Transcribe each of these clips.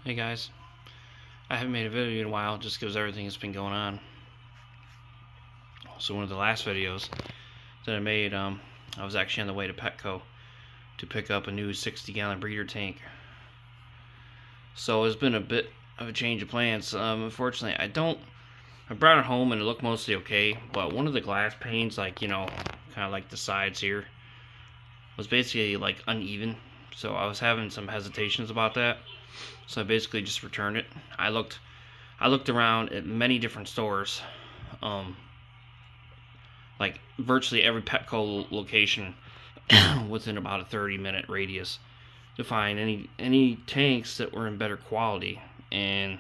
Hey guys, I haven't made a video in a while just because everything has been going on. So one of the last videos that I made, I was actually on the way to Petco to pick up a new 60-gallon breeder tank. So it's been a bit of a change of plans. Unfortunately, I brought it home and it looked mostly okay, but one of the glass panes, like, you know, kind of like the sides here, was basically like uneven. So I was having some hesitations about that. So I basically just returned it. I looked around at many different stores, like virtually every Petco location within about a 30-minute radius to find any tanks that were in better quality, and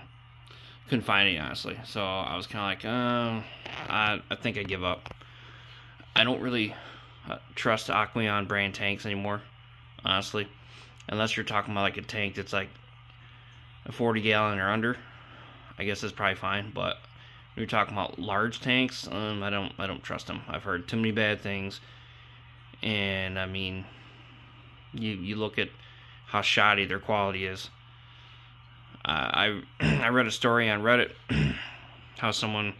couldn't find any, honestly. So I was kind of like, I think I give up. I don't really trust Aqueon brand tanks anymore, honestly, unless you're talking about like a tank that's like a 40-gallon or under. I guess that's probably fine, but when you're talking about large tanks, I don't trust them. I've heard too many bad things, and I mean, you look at how shoddy their quality is. I read a story on Reddit how someone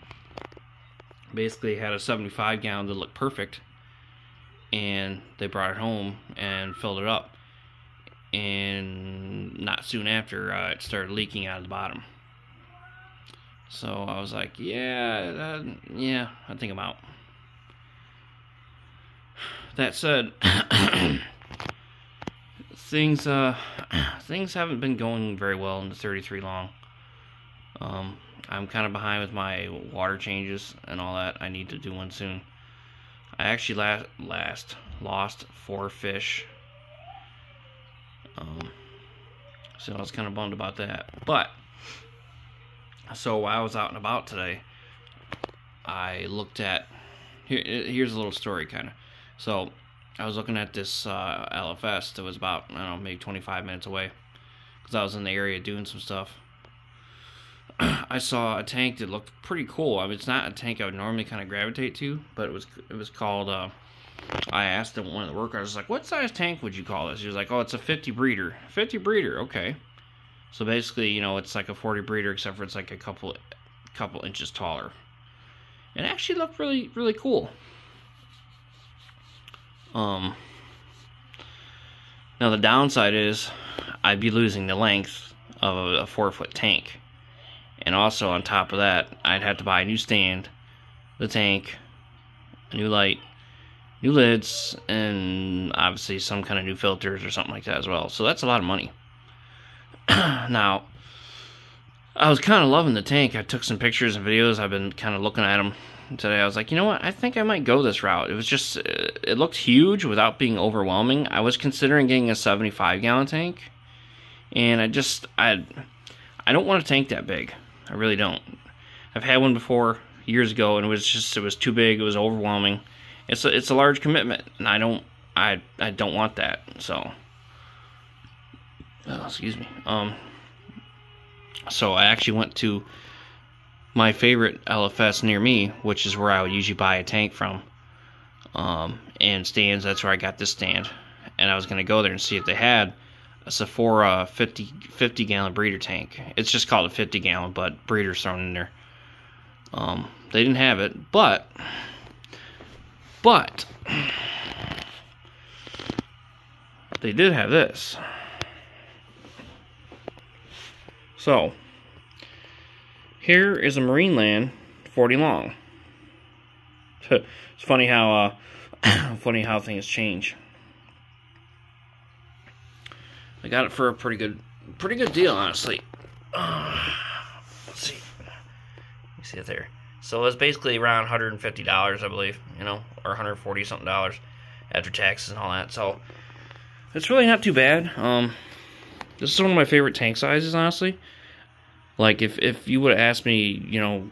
basically had a 75-gallon that looked perfect, and they brought it home and filled it up, and not soon after it started leaking out of the bottom. So I was like, yeah, I think I'm out. That said, things haven't been going very well in the 33 long. I'm kind of behind with my water changes and all that. I need to do one soon. I actually lost 4 fish. So I was kind of bummed about that. But so while I was out and about today, I looked at here's a little story, kind of. So I was looking at this LFS that was about, I don't know, maybe 25 minutes away, because I was in the area doing some stuff. I saw a tank that looked pretty cool. I mean, it's not a tank I would normally kind of gravitate to, but it was called. I asked one of the workers, I was like, "What size tank would you call this?" He was like, "Oh, it's a 50 breeder." 50 breeder, okay. So basically, you know, it's like a 40 breeder, except for it's like a couple inches taller. It actually looked really, really cool. Now the downside is I'd be losing the length of a 4-foot tank. And also on top of that, I'd have to buy a new stand, the tank, a new light, new lids, and obviously some kind of new filters or something like that as well. So that's a lot of money. Now, I was kind of loving the tank. I took some pictures and videos. I've been kind of looking at them today. I was like, you know what? I think I might go this route. It was just, it looked huge without being overwhelming. I was considering getting a 75-gallon tank, and I don't want a tank that big. I really don't. I've had one before years ago, and it was too big. It was overwhelming. It's a large commitment, and I don't want that. So, excuse me. So I actually went to my favorite LFS near me, which is where I would usually buy a tank from. And stands. That's where I got this stand, and I was gonna go there and see if they had a Sephora 50-gallon breeder tank. It's just called a 50-gallon, but breeder's thrown in there. They didn't have it, but they did have this. So here is a Marineland 40 long. It's funny how things change. I got it for a pretty good deal, honestly. Let's see. You see it there. So it's basically around $150, I believe, you know, or $140 something after taxes and all that. So it's really not too bad. This is one of my favorite tank sizes, honestly. Like if you would have asked me, you know,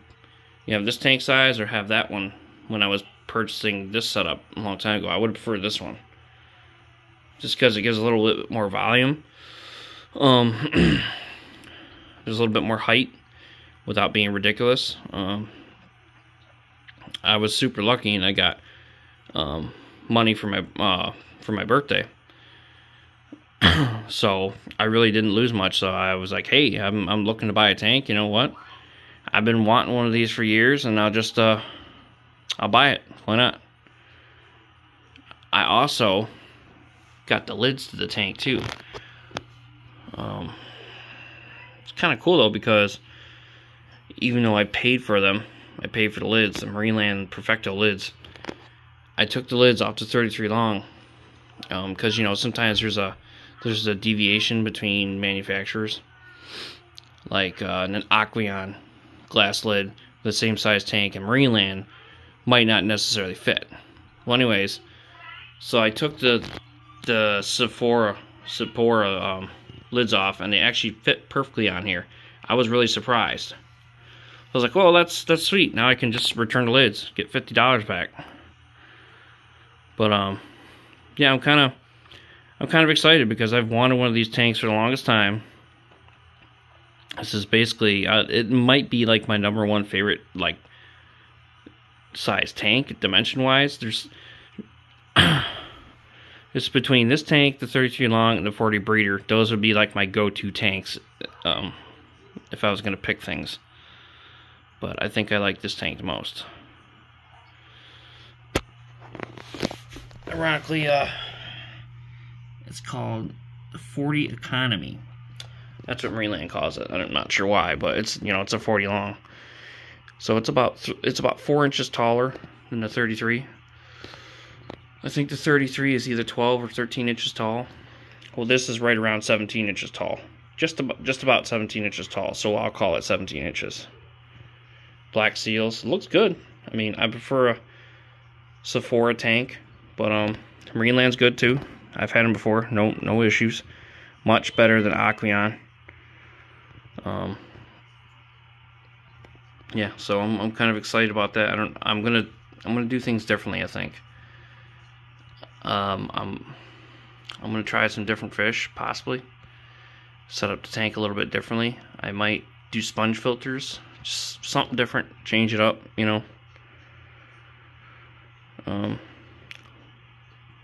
you have this tank size or have that one when I was purchasing this setup a long time ago, I would have preferred this one. Just because it gives a little bit more volume. There's a little bit more height without being ridiculous. I was super lucky, and I got money for my birthday. So I really didn't lose much. So I was like, hey, I'm looking to buy a tank. You know what? I've been wanting one of these for years, and I'll just I'll buy it. Why not? I also got the lids to the tank too. It's kind of cool though, because even though I paid for them, I paid for the lids, the Marineland Perfecto lids. I took the lids off to 33 long, because you know sometimes there's a deviation between manufacturers. Like an Aqueon glass lid, the same size tank, and Marineland might not necessarily fit. Well, anyways, so I took the Sephora lids off, and they actually fit perfectly on here. I was really surprised. I was like, well, that's sweet. Now I can just return the lids, get $50 back. But yeah, I'm kind of excited because I've wanted one of these tanks for the longest time. This is basically it might be like my #1 favorite like size tank dimension wise. There's it's between this tank, the 33 long, and the 40 breeder. Those would be like my go-to tanks if I was going to pick things. But I think I like this tank the most. Ironically, it's called the 40 Economy. That's what Marineland calls it. I'm not sure why, but it's, you know, it's a 40 long. So it's about 4 inches taller than the 33. I think the 33 is either 12 or 13 inches tall. Well, this is right around 17 inches tall. Just about 17 inches tall, so I'll call it 17 inches. Black seals. It looks good. I mean, I prefer a Sephora tank, but Marineland's good too. I've had them before. No issues. Much better than Aqueon. Yeah, so I'm kind of excited about that. I'm gonna do things differently, I think. I'm gonna try some different fish, possibly. Set up the tank a little bit differently. I might do sponge filters, just something different, change it up, you know.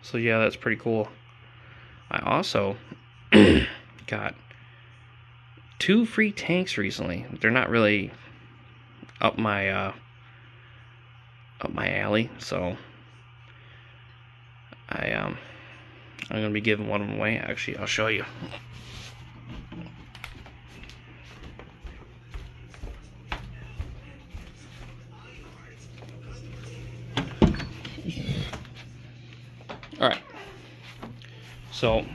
So yeah, that's pretty cool. I also got 2 free tanks recently. They're not really up my alley, so I'm gonna be giving one of them away. Actually, I'll show you. Alright, so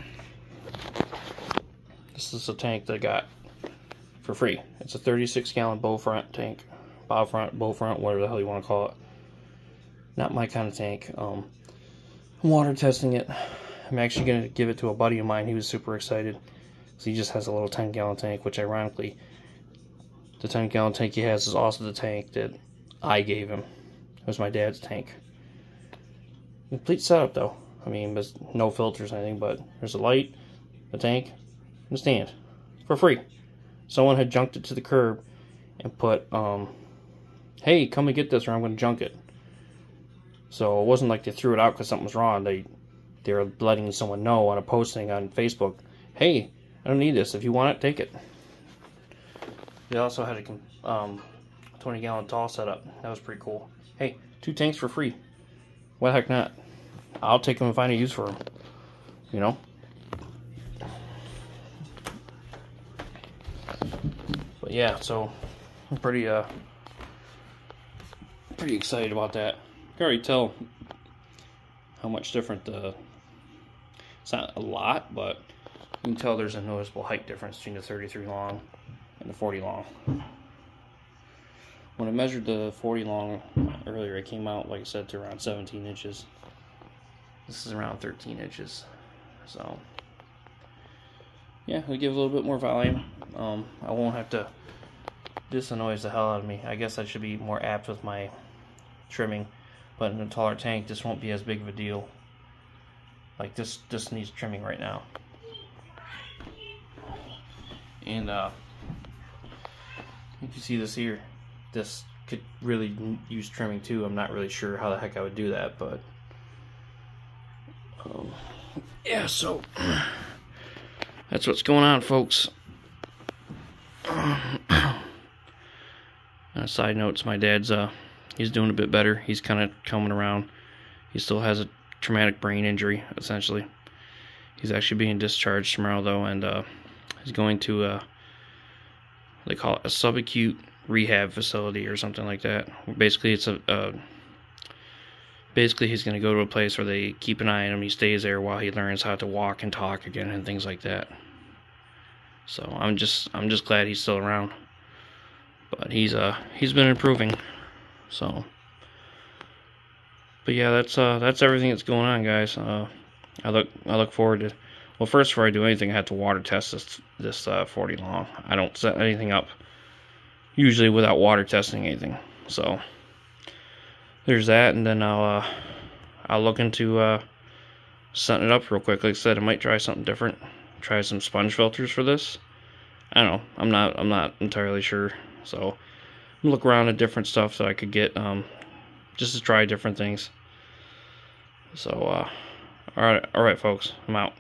this is a tank that I got for free. It's a 36-gallon bow front tank. Bow front, whatever the hell you want to call it. Not my kind of tank. I'm water testing it. I'm actually going to give it to a buddy of mine. He was super excited. So he just has a little 10-gallon tank, which ironically, the 10-gallon tank he has is also the tank that I gave him. It was my dad's tank. Complete setup though. I mean, there's no filters or anything, but there's a light, a tank, and a stand. For free. Someone had junked it to the curb and put, hey, come and get this or I'm going to junk it. So it wasn't like they threw it out because something was wrong. They were letting someone know on a posting on Facebook, hey, I don't need this. If you want it, take it. They also had a 20-gallon tall setup. That was pretty cool. Hey, 2 tanks for free. Why the heck not? I'll take them and find a use for them. You know? But yeah, so I'm pretty excited about that. You can already tell how much different it's not a lot, but you can tell there's a noticeable height difference between the 33 long and the 40 long. When I measured the 40 long earlier, it came out, like I said, to around 17 inches. This is around 13 inches. So, yeah, it'll give a little bit more volume. I won't have to... This annoys the hell out of me. I guess I should be more apt with my trimming. But in a taller tank, this won't be as big of a deal. Like, this needs trimming right now. And, you can see this here. This could really use trimming too. I'm not really sure how the heck I would do that, but yeah, so that's what's going on, folks. Side notes, my dad's he's doing a bit better. He's kind of coming around. He still has a traumatic brain injury, essentially. He's actually being discharged tomorrow, though, and he's going to they call it a subacute rehab facility or something like that. Basically, it's basically he's going to go to a place where they keep an eye on him. He stays there while he learns how to walk and talk again and things like that. So I'm just glad he's still around. But he's been improving. So, but yeah, that's everything that's going on, guys. I look forward to. Well, first, before I do anything, I have to water test this 40 long. I don't set anything up usually without water testing anything. So there's that, and then I'll look into setting it up real quick. Like I said, I might try something different. Try some sponge filters for this. I don't know. I'm not entirely sure. So I'm look around at different stuff that I could get just to try different things. So all right, folks, I'm out.